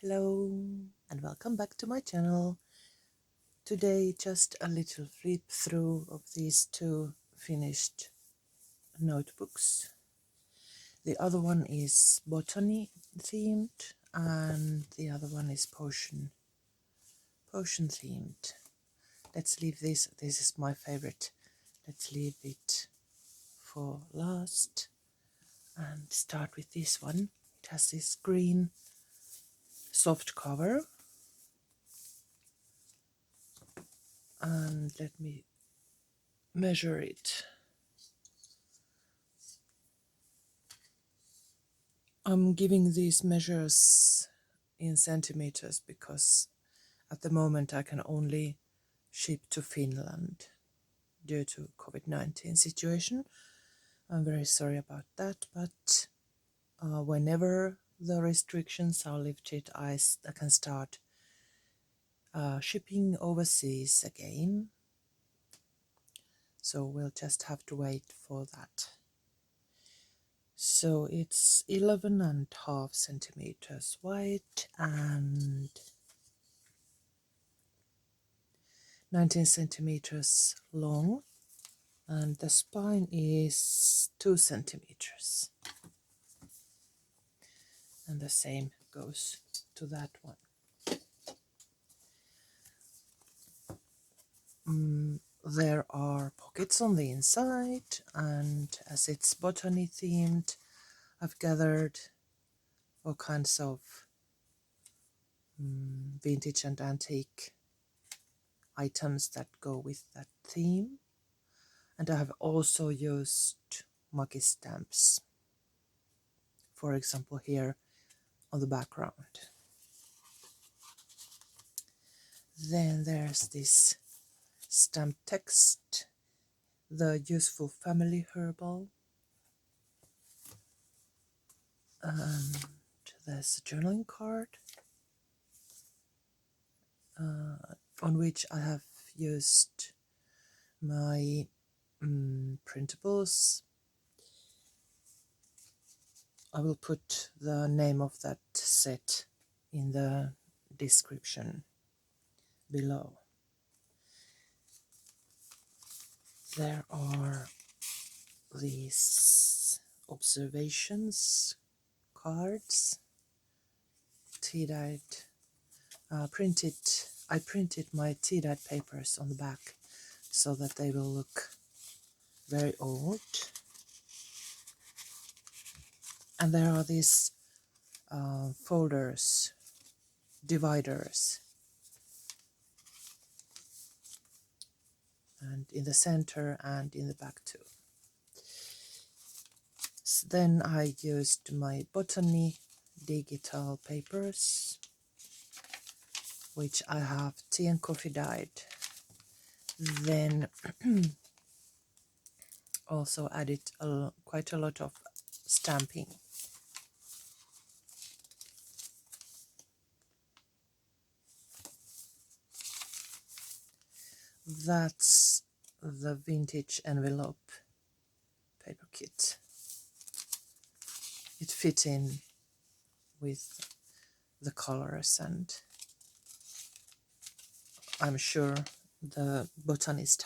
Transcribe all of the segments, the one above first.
Hello and welcome back to my channel. Today just a little flip through of these two finished notebooks. The other one is botany themed and the other one is potion themed. Let's leave this is my favorite. Let's leave it for last and start with this one. It has this green soft cover. And let me measure it. I'm giving these measures in centimeters because at the moment I can only ship to Finland due to COVID-19 situation. I'm very sorry about that, but whenever the restrictions are lifted, I can start shipping overseas again. So we'll just have to wait for that. So it's 11.5 centimeters wide and 19 centimeters long, and the spine is 2 centimeters. And the same goes to that one. There are pockets on the inside, and as it's botany themed, I've gathered all kinds of vintage and antique items that go with that theme. And I have also used Makistamps, for example here on the background. Then there's this stamp text, the useful family herbal, and there's a journaling card on which I have used my printables. I will put the name of that set in the description below. There are these observations cards, tea-dyed, I printed my tea-dyed papers on the back so that they will look very old. And there are these folders, dividers, and in the center and in the back too. Then I used my botany digital papers, which I have tea and coffee dyed. Then also added quite a lot of stamping. That's the vintage envelope paper kit. It fit in with the colors, and I'm sure the botanist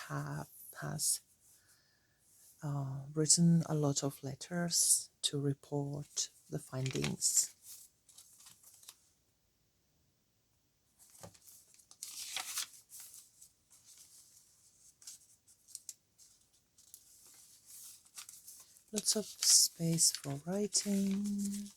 has written a lot of letters to report the findings. Lots of space for writing.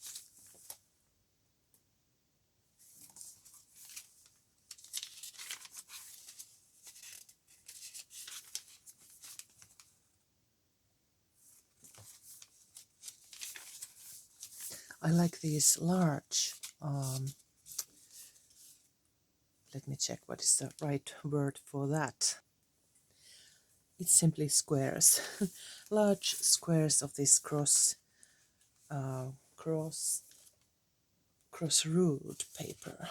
I like these large, let me check what is the right word for that. It's simply squares, large squares of this cross-ruled paper.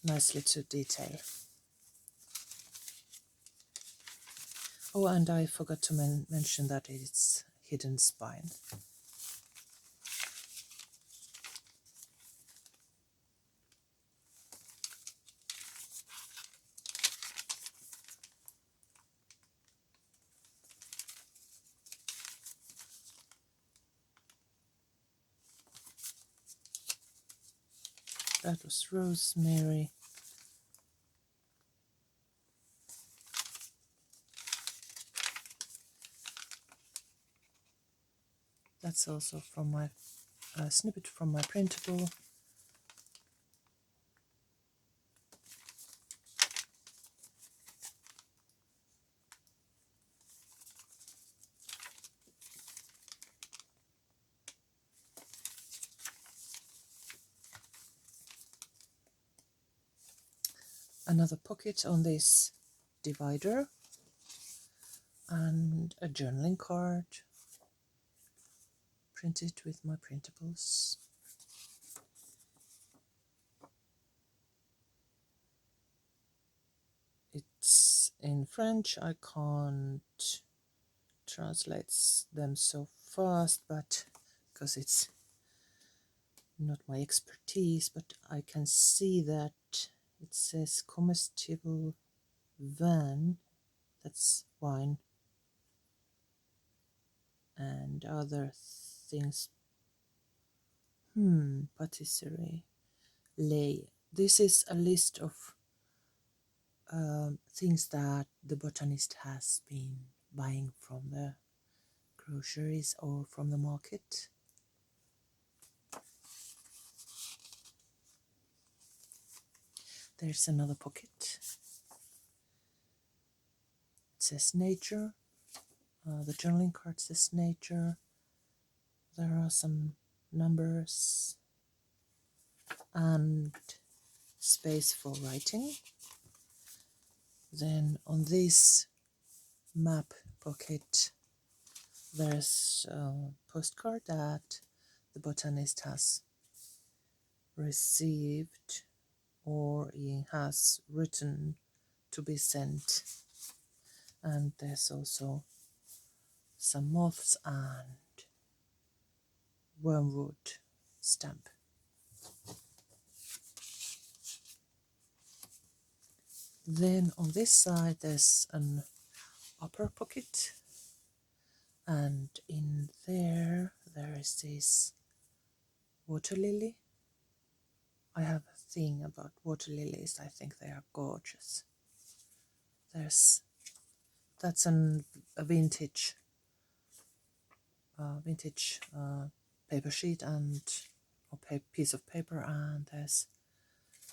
Nicely to detail. Oh, and I forgot to mention that it's hidden spine. That was rosemary. That's also from my snippet from my printable. Another pocket on this divider, and a journaling card printed with my printables. It's in French. I can't translate them so fast, but because it's not my expertise, but I can see that it says comestible vin, that's wine, and other things. Patisserie, lait. This is a list of things that the botanist has been buying from the groceries or from the market. There's another pocket. It says nature. The journaling card says nature. There are some numbers and space for writing. Then on this map pocket, there's a postcard that the botanist has received or he has written to be sent. And there's also some moths and wormwood stamp. Then on this side there's an upper pocket, and in there is this water lily. I have a thing about water lilies. I think they are gorgeous. That's a vintage paper sheet and a piece of paper, and there's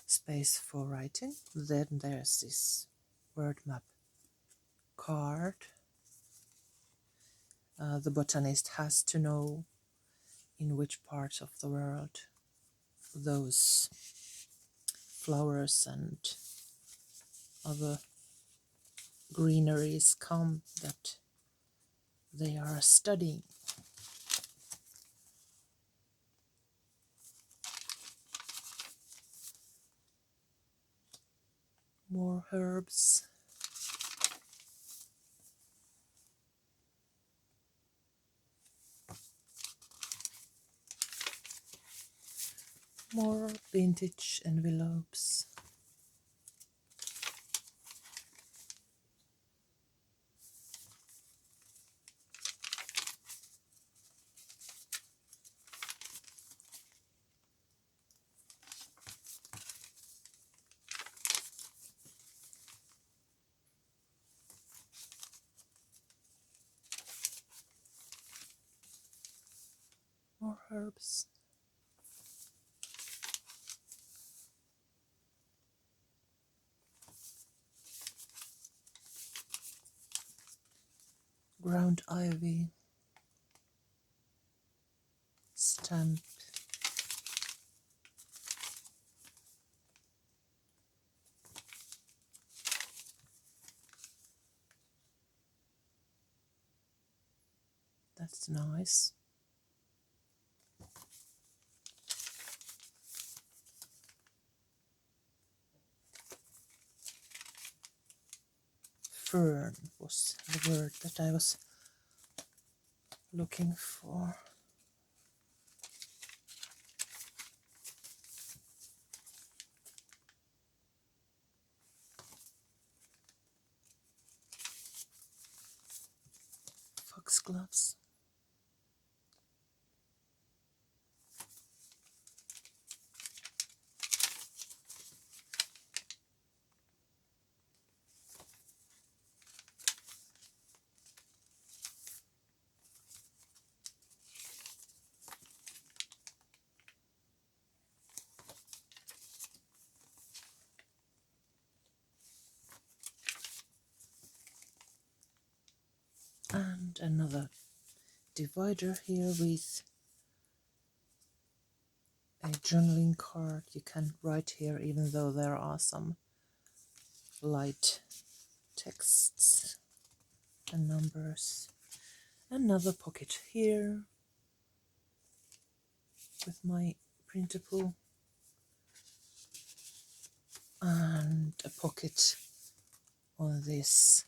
space for writing. Then there's this word map card. The botanist has to know in which parts of the world those flowers and other greeneries come that they are studying. More herbs. More vintage envelopes. More herbs. Ground ivy. Stamp. That's nice. Fern was the word that I was looking for. Foxgloves. And another divider here with a journaling card. You can write here even though there are some light texts and numbers. Another pocket here with my printable, and a pocket on this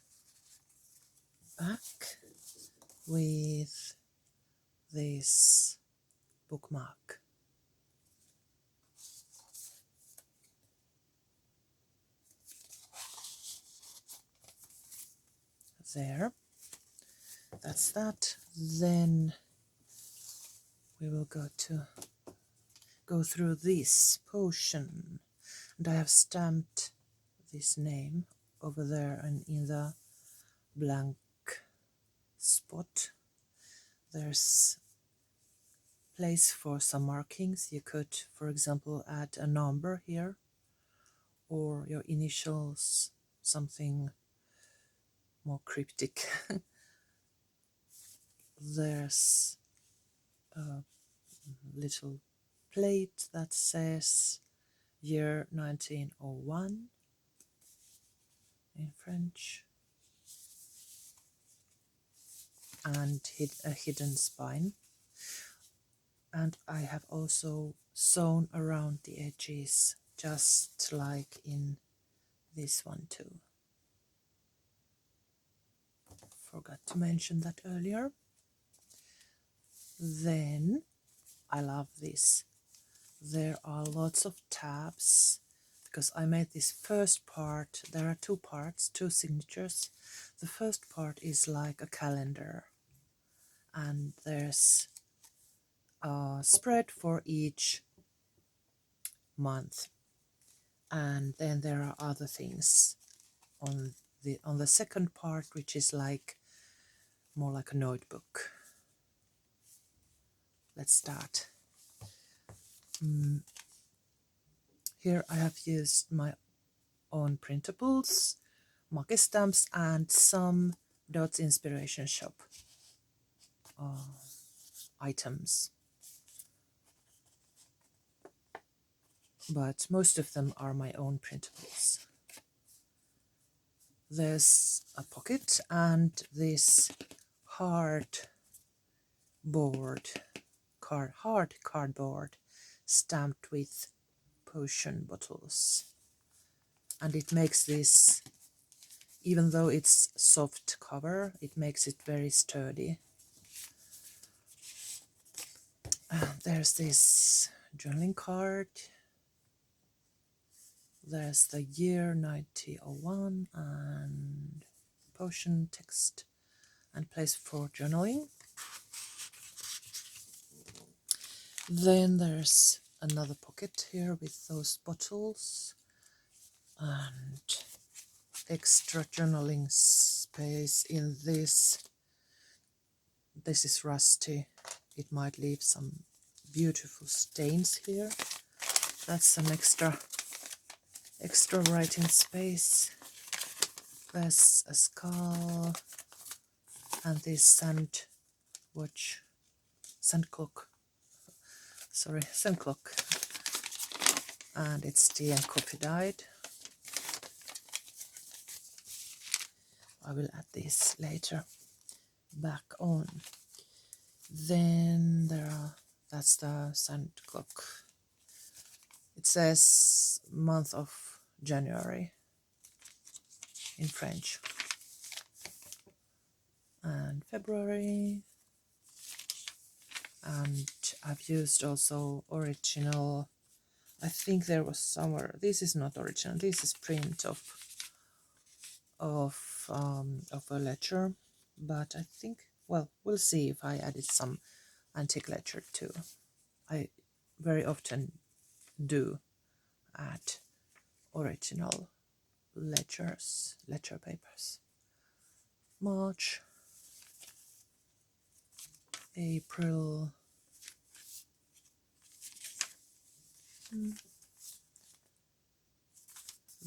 back with this bookmark. There, that's that. Then we will go through this potion, and I have stamped this name over there, and in the blank spot there's place for some markings. You could, for example, add a number here or your initials, something more cryptic. There's a little plate that says year 1901 in French, and a hidden spine. And I have also sewn around the edges, just like in this one too. Forgot to mention that earlier. Then I love this. There are lots of tabs because I made this first part. There are two parts, two signatures. The first part is like a calendar, and there's a spread for each month, and then there are other things on the second part, which is like more like a notebook. Let's start. Here I have used my own printables, Makistamps, and some Dots Inspiration Shop items. But most of them are my own printables. There's a pocket and this hard cardboard stamped with potion bottles, and it makes this, even though it's soft cover, it makes it very sturdy. There's this journaling card. There's the year 1901 and potion text and place for journaling. Then there's another pocket here with those bottles and extra journaling space in this. This is rusty. It might leave some beautiful stains here. That's some extra writing space. There's a skull and this sand clock, and it's tea and coffee dyed. I will add this later back on. Then that's the sand clock. It says month of January in French, and February. And I've used also original, I think there was somewhere, this is not original, this is print of a ledger, but I think, well, we'll see if I added some antique ledger too. I very often do add original ledger papers. March, April,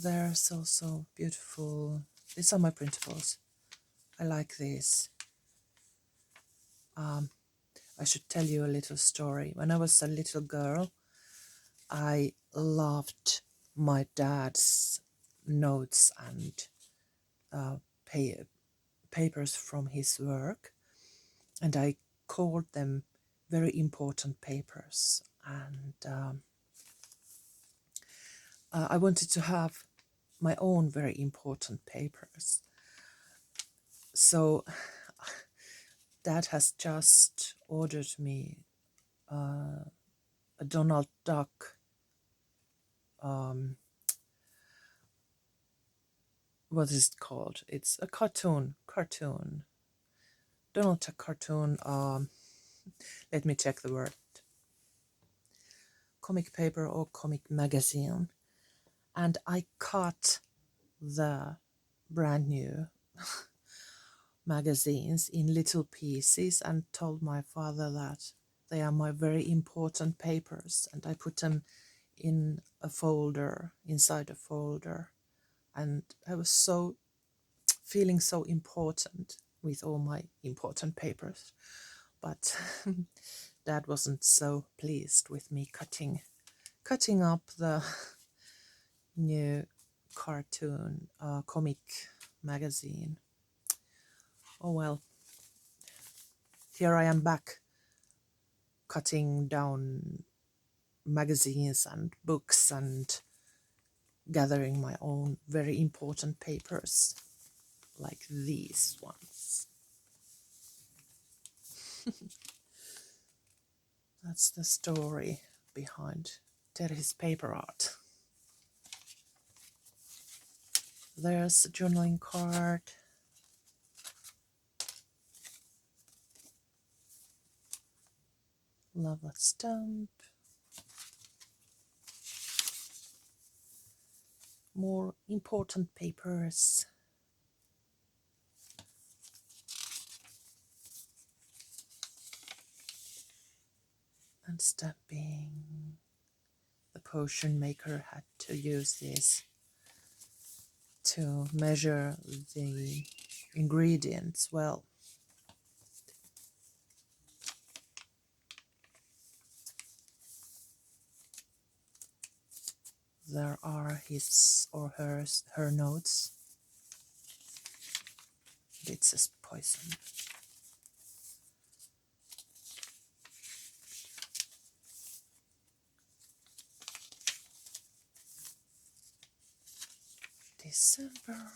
there's also beautiful, these are my printables. I like these. I should tell you a little story. When I was a little girl, I loved my dad's notes and uh, papers from his work, and I called them very important papers. And I wanted to have my own very important papers. So Dad has just ordered me a Donald Duck. What is it called? It's a cartoon. Donald Duck cartoon. Let me check the word. Comic paper or comic magazine. And I cut the brand new magazines in little pieces and told my father that they are my very important papers, and I put them in a folder, inside a folder, and I was so feeling so important with all my important papers. But Dad wasn't so pleased with me cutting up the new cartoon comic magazine. Oh well, here I am back cutting down magazines and books and gathering my own very important papers like these ones. That's the story behind Terhi's paper art. There's a journaling card. Love that stamp. More important papers. And stamping. The potion maker had to use this to measure the ingredients well. There are his or her notes. It says poison. December.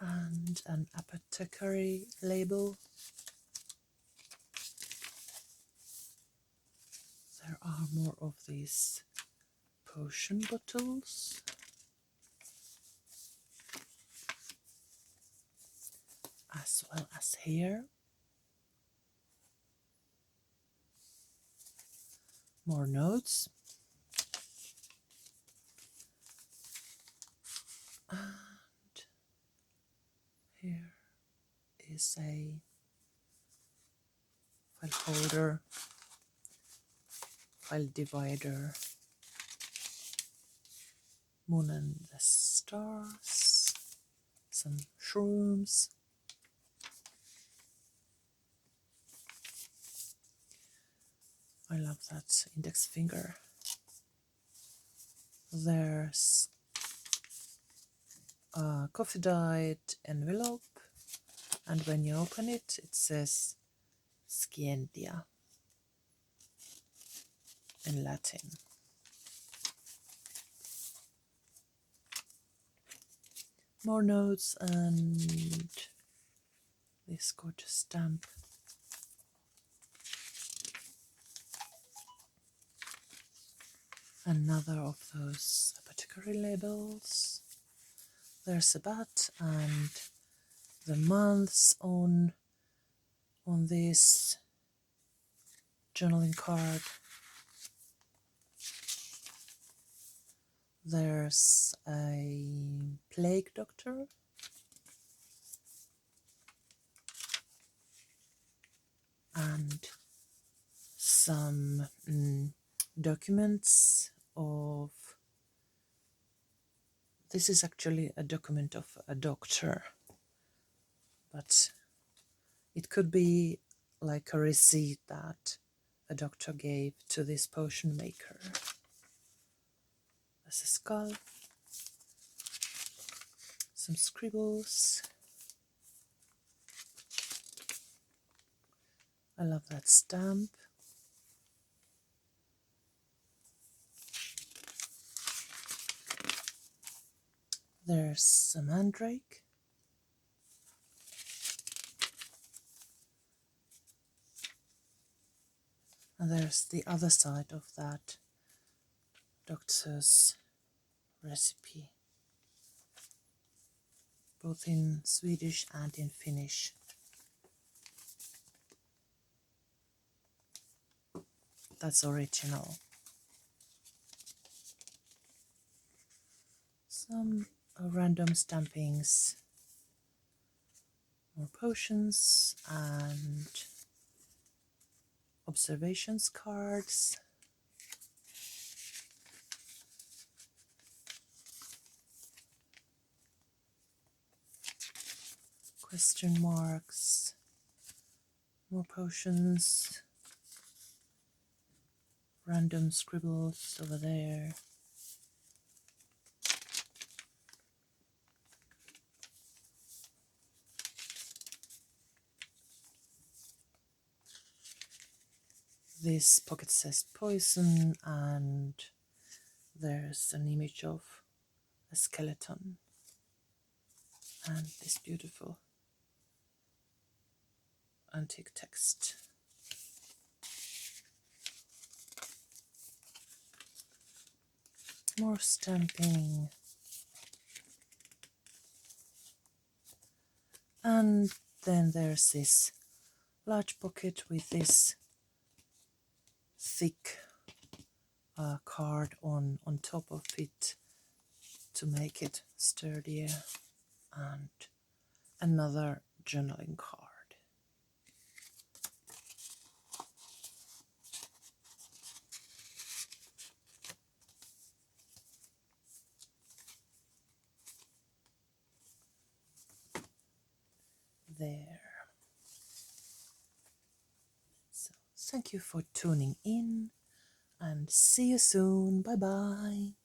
And an apothecary label. There are more of these potion bottles. As well as here. More notes. And here is a file holder, file divider, moon and the stars, some shrooms, I love that index finger. There's a coffee dyed envelope, and when you open it, it says Scientia in Latin. More notes and this gorgeous stamp. Another of those apothecary labels. There's a bat and the months on this journaling card. There's a plague doctor. And some documents of, this is actually a document of a doctor, but it could be like a receipt that a doctor gave to this potion maker. There's a skull, some scribbles. I love that stamp. There's a mandrake. And there's the other side of that doctor's recipe, both in Swedish and in Finnish. That's original. Some random stampings, more potions and observations cards. Question marks, more potions, random scribbles over there. This pocket says poison, and there's an image of a skeleton and this beautiful antique text. More stamping. And then there's this large pocket with this thick card on top of it to make it sturdier, and another journaling card. There. So thank you for tuning in and see you soon. Bye bye.